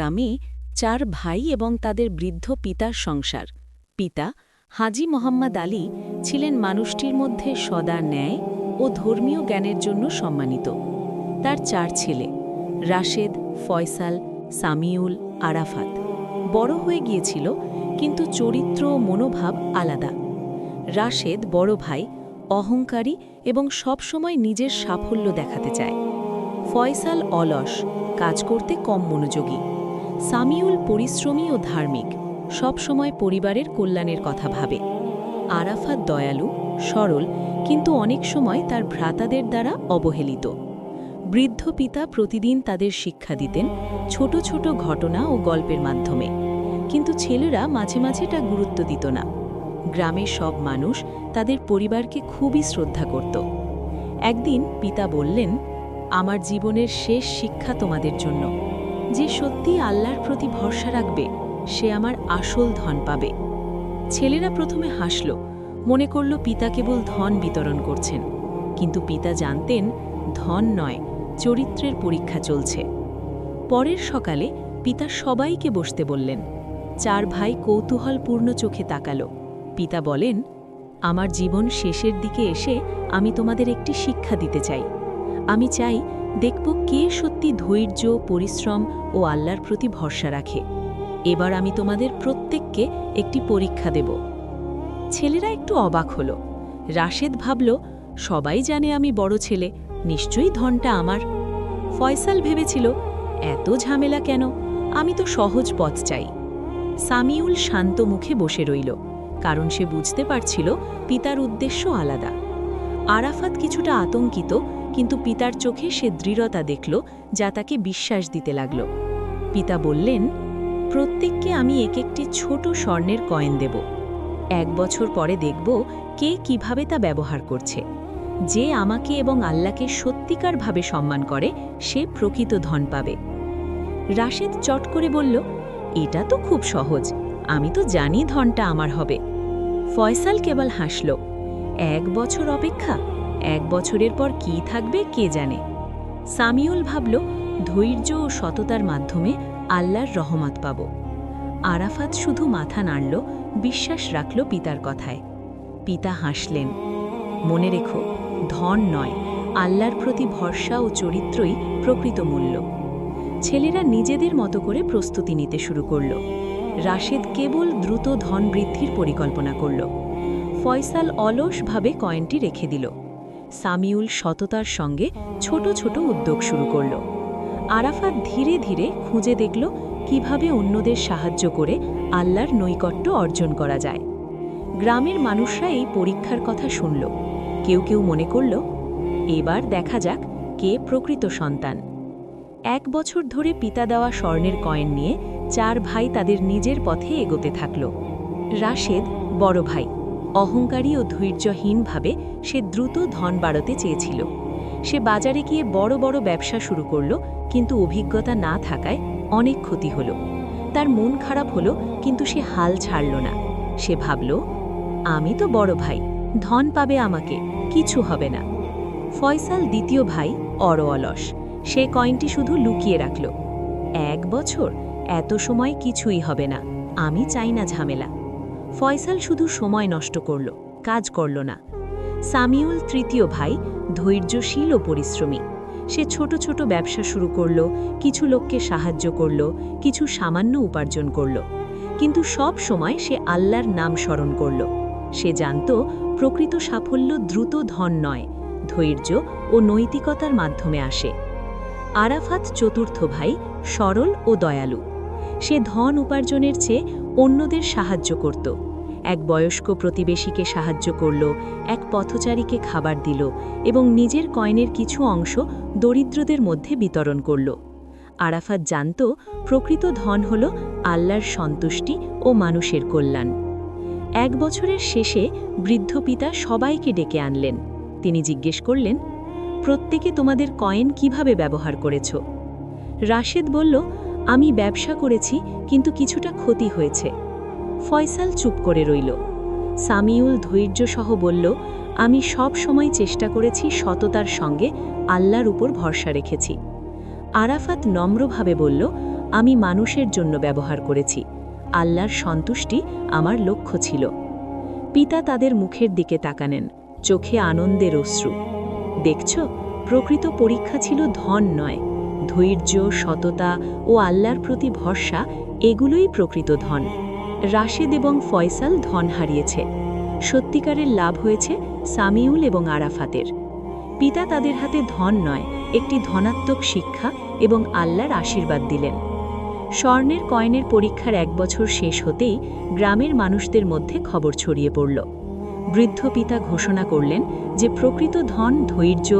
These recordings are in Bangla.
গ্রামে 4 ভাই এবং তাদের বৃদ্ধ পিতার সংসার। পিতা হাজী মোহাম্মদ আলী ছিলেন মানুষটির মধ্যে সদা ন্যায় ও ধর্মীয় জ্ঞানের জন্য সম্মানিত। তার 4 ছেলে রাশেদ, ফয়সাল, সামিউল, আরাফাত বড় হয়ে গিয়েছিল, কিন্তু চরিত্র ও মনোভাব আলাদা। রাশেদ বড় ভাই, অহংকারী এবং সবসময় নিজের সাফল্য দেখাতে চায়। ফয়সাল অলস, কাজ করতে কম মনোযোগী। সামিউল পরিশ্রমী ও ধার্মিক, সবসময় পরিবারের কল্যাণের কথা ভাবে। আরাফাত দয়ালু, সরল, কিন্তু অনেক সময় তার ভ্রাতাদের দ্বারা অবহেলিত। বৃদ্ধ পিতা প্রতিদিন তাদের শিক্ষা দিতেন, ছোট ছোট ঘটনা ও গল্পের মাধ্যমে, কিন্তু ছেলেরা মাঝে মাঝে তা গুরুত্ব দিত না। গ্রামের সব মানুষ তাদের পরিবারকে খুবই শ্রদ্ধা করত। একদিন পিতা বললেন, আমার জীবনের শেষ শিক্ষা তোমাদের জন্য। যে সত্যি আল্লাহর প্রতি ভরসা রাখবে, সে আমার আসল ধন পাবে। ছেলেরা প্রথমে হাসল, মনে করল পিতা কেবল ধন বিতরণ করছেন, কিন্তু পিতা জানতেন ধন নয়, চরিত্রের পরীক্ষা চলছে। পরের সকালে পিতা সবাইকে বসতে বললেন। 4 ভাই কৌতূহলপূর্ণ চোখে তাকালো। পিতা বলেন, আমার জীবন শেষের দিকে এসে আমি তোমাদের একটি শিক্ষা দিতে চাই। আমি চাই দেখব কে সত্যি ধৈর্য, পরিশ্রম ও আল্লাহর প্রতি ভরসা রাখে। এবার আমি তোমাদের প্রত্যেককে একটি পরীক্ষা দেব। ছেলেরা একটু অবাক হল। রাশেদ ভাবল, সবাই জানে আমি বড় ছেলে, নিশ্চয়ই ধনটা আমার। ফয়সাল ভেবেছিল, এত ঝামেলা কেন, আমি তো সহজ পথ চাই। সামিউল শান্ত মুখে বসে রইল, কারণ সে বুঝতে পারছিল পিতার উদ্দেশ্য আলাদা। আরাফাত কিছুটা আতঙ্কিত, কিন্তু পিতার চোখে সে দৃঢ়তা দেখল, যা তাকে বিশ্বাস দিতে লাগল। পিতা বললেন, প্রত্যেককে আমি একটি ছোট স্বর্ণের কয়েন দেব। 1 বছর পরে দেখব কে কিভাবে তা ব্যবহার করছে। যে আমাকে এবং আল্লাহকে সত্যিকারভাবে সম্মান করে, সে প্রকৃত ধন পাবে। রাশেদ চট করে বলল, এটা তো খুব সহজ, আমি তো জানি ধনটা আমার হবে। ফয়সাল কেবল হাসল। 1 বছর অপেক্ষা, 1 বছরের পর কি থাকবে কে জানে। সামিউল ভাবল, ধৈর্য ও সততার মাধ্যমে আল্লাহর রহমত পাব। আরাফাত শুধু মাথা নাড়ল, বিশ্বাস রাখল পিতার কথায়। পিতা হাসলেন, মনে রেখো, ধন নয়, আল্লাহর প্রতি ভরসা ও চরিত্রই প্রকৃত মূল্য। ছেলেরা নিজেদের মতো করে প্রস্তুতি নিতে শুরু করল। রাশেদ কেবল দ্রুত ধন বৃদ্ধির পরিকল্পনা করল। ফয়সাল অলসভাবে কয়েনটি রেখে দিল। সামিউল সততার সঙ্গে ছোট ছোট উদ্যোগ শুরু করল। আরাফাত ধীরে ধীরে খুঁজে দেখল কিভাবে অন্যদের সাহায্য করে আল্লাহর নৈকট্য অর্জন করা যায়। গ্রামের মানুষরা এই পরীক্ষার কথা শুনল। কেউ কেউ মনে করল, এবার দেখা যাক কে প্রকৃত সন্তান। 1 বছর ধরে পিতা দেওয়া স্বর্ণের কয়েন নিয়ে 4 ভাই তাদের নিজের পথে এগোতে থাকল। রাশেদ বড় ভাই, অহংকারী ও ধৈর্যহীনভাবে সে দ্রুত ধন বাড়াতে চেয়েছিল। সে বাজারে গিয়ে বড় বড় ব্যবসা শুরু করল, কিন্তু অভিজ্ঞতা না থাকায় অনেক ক্ষতি হল। তার মন খারাপ হলো, কিন্তু সে হাল ছাড়ল না। সে ভাবল, আমি তো বড় ভাই, ধন পাবে আমাকে, কিছু হবে না। ফয়সাল দ্বিতীয় ভাই, অলস, সে কয়েনটি শুধু লুকিয়ে রাখল। 1 বছর, এত সময় কিছুই হবে না, আমি চাই না ঝামেলা। ফয়সাল শুধু সময় নষ্ট করল, কাজ করল না। সামিউল তৃতীয় ভাই, ধৈর্যশীল ও পরিশ্রমী। সে ছোট ছোট ব্যবসা শুরু করল, কিছু লোককে সাহায্য করল, কিছু সামান্য উপার্জন করল, কিন্তু সব সময় সে আল্লাহর নাম স্মরণ করল। সে জানত প্রকৃত সাফল্য দ্রুত ধন নয়, ধৈর্য ও নৈতিকতার মাধ্যমে আসে। আরাফাত চতুর্থ ভাই, সরল ও দয়ালু। সে ধন উপার্জনের চেয়ে অন্যদের সাহায্য করত। এক বয়স্ক প্রতিবেশীকে সাহায্য করল, এক পথচারীকে খাবার দিল এবং নিজের কয়েনের কিছু অংশ দরিদ্রদের মধ্যে বিতরণ করল। আরাফাত জানত প্রকৃত ধন হল আল্লাহর সন্তুষ্টি ও মানুষের কল্যাণ। 1 বছরের শেষে বৃদ্ধ পিতা সবাইকে ডেকে আনলেন। তিনি জিজ্ঞেস করলেন, প্রত্যেকে তোমাদের কয়েন কিভাবে ব্যবহার করেছ? রাশেদ বলল, আমি ব্যবসা করেছি, কিন্তু কিছুটা ক্ষতি হয়েছে। ফয়সাল চুপ করে রইল। সামিউল ধৈর্যসহ বলল, আমি সব সময় চেষ্টা করেছি সততার সঙ্গে আল্লাহর উপর ভরসা রেখেছি। আরাফাত নম্রভাবে বলল, আমি মানুষের জন্য ব্যবহার করেছি। আল্লাহর সন্তুষ্টি আমার লক্ষ্য ছিল। পিতা তাদের মুখের দিকে তাকানেন, চোখে আনন্দের অশ্রু। দেখছ, প্রকৃত পরীক্ষা ছিল ধন নয়, ধৈর্য, সততা ও আল্লাহর প্রতি ভরসা, এগুলোই প্রকৃত ধন। রাশেদ এবং ফয়সাল ধন হারিয়েছে, সত্যিকারের লাভ হয়েছে সামিউল এবং আরাফাতের। পিতা তাদের হাতে ধন নয়, একটি ধনাত্মক শিক্ষা এবং আল্লাহর আশীর্বাদ দিলেন। স্বর্ণের কয়েনের পরীক্ষার 1 বছর শেষ হতেই গ্রামের মানুষদের মধ্যে খবর ছড়িয়ে পড়ল। বৃদ্ধ পিতা ঘোষণা করলেন যে প্রকৃত ধন ধৈর্য,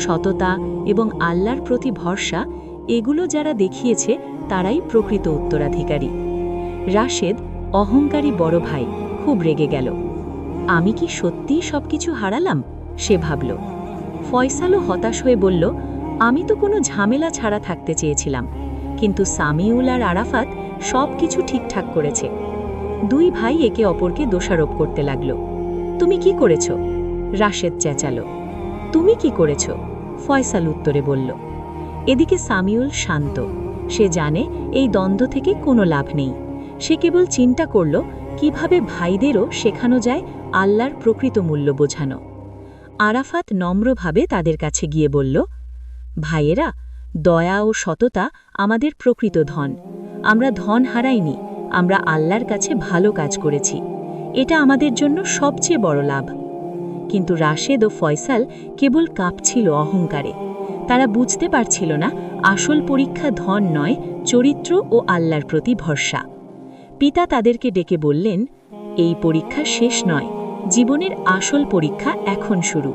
সততা এবং আল্লাহর প্রতি ভরসা, এগুলো যারা দেখিয়েছে তারাই প্রকৃত উত্তরাধিকারী। রাশেদ, অহংকারী বড় ভাই, খুব রেগে গেল। আমি কি সত্যিই সবকিছু হারালাম, সে ভাবল। ফয়সালও হতাশ হয়ে বলল, আমি তো কোনো ঝামেলা ছাড়া থাকতে চেয়েছিলাম, কিন্তু সামিউল আর আরাফাত সব কিছু ঠিকঠাক করেছে। 2 ভাই একে অপরকে দোষারোপ করতে লাগল। তুমি কি করেছ? রাশেদ চেঁচালো। তুমি কি করেছ? ফয়সাল উত্তরে বলল। এদিকে সামিউল শান্ত, সে জানে এই দ্বন্দ্ব থেকে কোনো লাভ নেই। সে কেবল চিন্তা করল কিভাবে ভাইদেরও শেখানো যায় আল্লাহর প্রকৃত মূল্য বোঝানো। আরাফাত নম্রভাবে তাদের কাছে গিয়ে বলল, ভাইয়েরা, দয়া ও সততা আমাদের প্রকৃত ধন। আমরা ধন হারাইনি, আমরা আল্লাহর কাছে ভালো কাজ করেছি। এটা আমাদের জন্য সবচেয়ে বড় লাভ। কিন্তু রাশেদ ও ফয়সাল কেবল কাঁপছিল অহংকারে। তারা বুঝতে পারছিল না আসল পরীক্ষা ধন নয়, চরিত্র ও আল্লাহর প্রতি ভরসা। পিতা তাদেরকে ডেকে বললেন, এই পরীক্ষা শেষ নয়, জীবনের আসল পরীক্ষা এখন শুরু।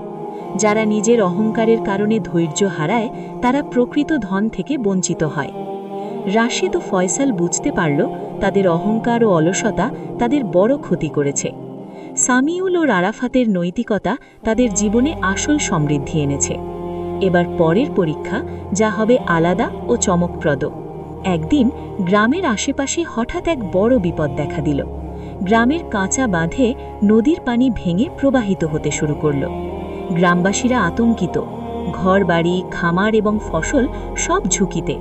যারা নিজের অহংকারের কারণে ধৈর্য হারায়, তারা প্রকৃত ধন থেকে বঞ্চিত হয়। রাশেদ ও ফয়সাল বুঝতে পারল তাদের অহংকার ও অলসতা তাদের বড় ক্ষতি করেছে। সামিউল ও আরাফাতের নৈতিকতা তাদের জীবনে আসল সমৃদ্ধি এনেছে। এবার পরের পরীক্ষা, যা হবে আলাদা ও চমকপ্রদ। একদিন গ্রামের আশেপাশে হঠাৎ এক বড় বিপদ দেখা দিল। গ্রামের কাঁচা বাঁধে নদীর পানি ভেঙে প্রবাহিত হতে শুরু করল। গ্রামবাসীরা আতঙ্কিত, ঘরবাড়ি, খামার এবং ফসল সব ঝুঁকিতে।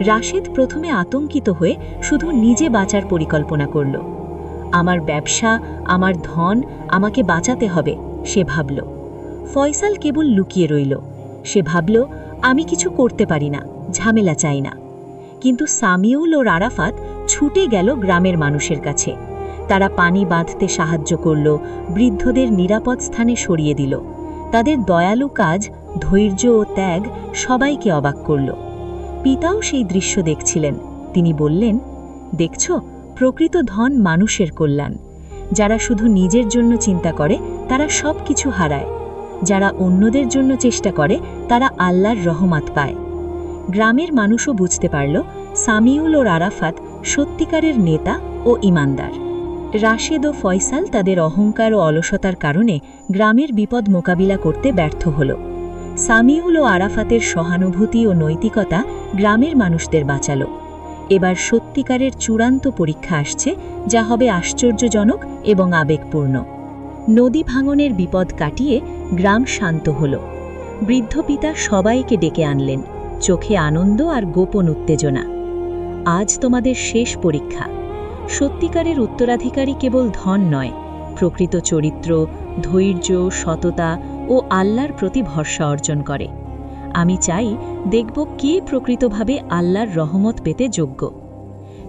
রাশেদ প্রথমে আতঙ্কিত হয়ে শুধু নিজে বাঁচার পরিকল্পনা করল। আমার ব্যবসা, আমার ধন, আমাকে বাঁচাতে হবে, সে ভাবল। ফয়সাল কেবল লুকিয়ে রইল। সে ভাবল, আমি কিছু করতে পারি না, ঝামেলা চাই না। কিন্তু সামিউল ও আরাফাত ছুটে গেল গ্রামের মানুষের কাছে। তারা পানি বাঁধতে সাহায্য করল, বৃদ্ধদের নিরাপদ স্থানে সরিয়ে দিল। তাদের দয়ালু কাজ, ধৈর্য ও ত্যাগ সবাইকে অবাক করল। পিতাও সেই দৃশ্য দেখছিলেন। তিনি বললেন, দেখছ, প্রকৃত ধন মানুষের কল্যাণ। যারা শুধু নিজের জন্য চিন্তা করে তারা সব কিছু হারায়। যারা অন্যদের জন্য চেষ্টা করে তারা আল্লাহর রহমত পায়। গ্রামের মানুষও বুঝতে পারল সামিউল ও আরাফাত সত্যিকারের নেতা ও ইমানদার। রাশেদ ও ফয়সাল তাদের অহংকার ও অলসতার কারণে গ্রামের বিপদ মোকাবিলা করতে ব্যর্থ হল। সামিউল ও আরাফাতের সহানুভূতি ও নৈতিকতা গ্রামের মানুষদের বাঁচাল। এবার সত্যিকারের চূড়ান্ত পরীক্ষা আসছে, যা হবে আশ্চর্যজনক এবং আবেগপূর্ণ। নদী ভাঙনের বিপদ কাটিয়ে গ্রাম শান্ত হল। বৃদ্ধ পিতা সবাইকে ডেকে আনলেন, চোখে আনন্দ আর গোপন উত্তেজনা। আজ তোমাদের শেষ পরীক্ষা। সত্যিকারের উত্তরাধিকারী কেবল ধন নয়, প্রকৃত চরিত্র, ধৈর্য, সততা ও আল্লাহর প্রতি ভরসা অর্জন করে। আমি চাই দেখব কে প্রকৃতভাবে আল্লাহর রহমত পেতে যোগ্য।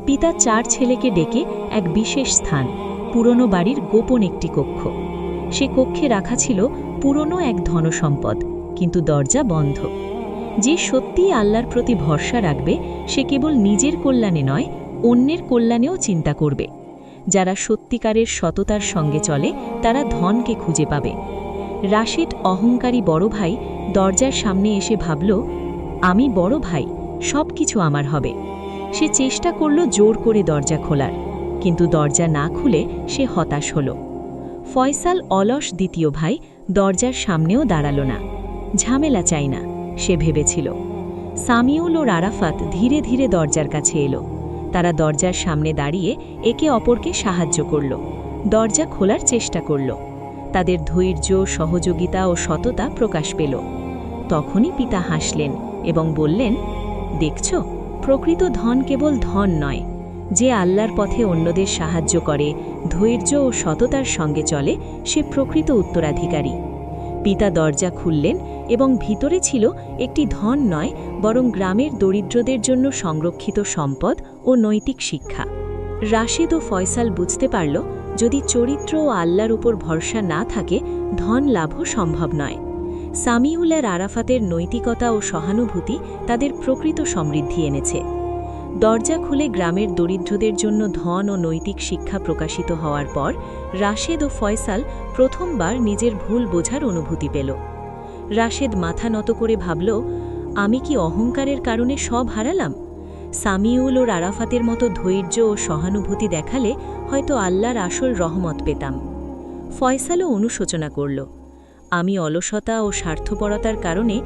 পিতা 4 ছেলেকে ডেকে এক বিশেষ স্থান, পুরনো বাড়ির গোপন একটি কক্ষ। সে কক্ষে রাখা ছিল পুরনো এক ধনসম্পদ, কিন্তু দরজা বন্ধ। যে সত্যিই আল্লাহর প্রতি ভরসা রাখবে, সে কেবল নিজের কল্যাণে নয়, অন্যের কল্যাণেও চিন্তা করবে। যারা সত্যিকারের সততার সঙ্গে চলে তারা ধনকে খুঁজে পাবে। রাশেদ, অহংকারী বড় ভাই, দরজার সামনে এসে ভাবল, আমি বড় ভাই, সব কিছু আমার হবে। সে চেষ্টা করল জোর করে দরজা খোলার, কিন্তু দরজা না খুলে সে হতাশ হল। ফয়সাল, অলস দ্বিতীয় ভাই, দরজার সামনেও দাঁড়াল না। ঝামেলা চাই না, সে ভেবেছিল। সামিউল ও আরাফাত ধীরে ধীরে দরজার কাছে এলো। তারা দরজার সামনে দাঁড়িয়ে একে অপরকে সাহায্য করল, দরজা খোলার চেষ্টা করল। তাদের ধৈর্য, সহযোগিতা ও সততা প্রকাশ পেল। তখনই পিতা হাসলেন এবং বললেন, দেখছ, প্রকৃত ধন কেবল ধন নয়, যে আল্লাহর পথে অন্যদের সাহায্য করে, ধৈর্য ও সততার সঙ্গে চলে, সে প্রকৃত উত্তরাধিকারী। পিতা দরজা খুললেন এবং ভিতরে ছিল একটি ধন নয়, বরং গ্রামের দরিদ্রদের জন্য সংরক্ষিত সম্পদ ও নৈতিক শিক্ষা। রাশেদ ও ফয়সাল বুঝতে পারল, যদি চরিত্র ও আল্লাহর উপর ভরসা না থাকে, ধন লাভও সম্ভব নয়। সামিউল আর আরাফাতের নৈতিকতা ও সহানুভূতি তাদের প্রকৃত সমৃদ্ধি এনেছে। দরজা খুলে গ্রামের দরিদ্রদের জন্য ধন ও নৈতিক শিক্ষা প্রকাশিত হওয়ার পর রাশেদ ও ফয়সাল প্রথমবার নিজের ভুল বোঝার অনুভূতি পেল। রাশেদ মাথা নত করে ভাবল, আমি কি অহংকারের কারণে সব হারালাম? সামিউল ও আরাফাতের মতো ধৈর্য ও সহানুভূতি দেখালে হয়তো আল্লাহর আসল রহমত পেতাম। ফয়সালও অনুশোচনা করল, আমি অলসতা ও স্বার্থপরতার কারণে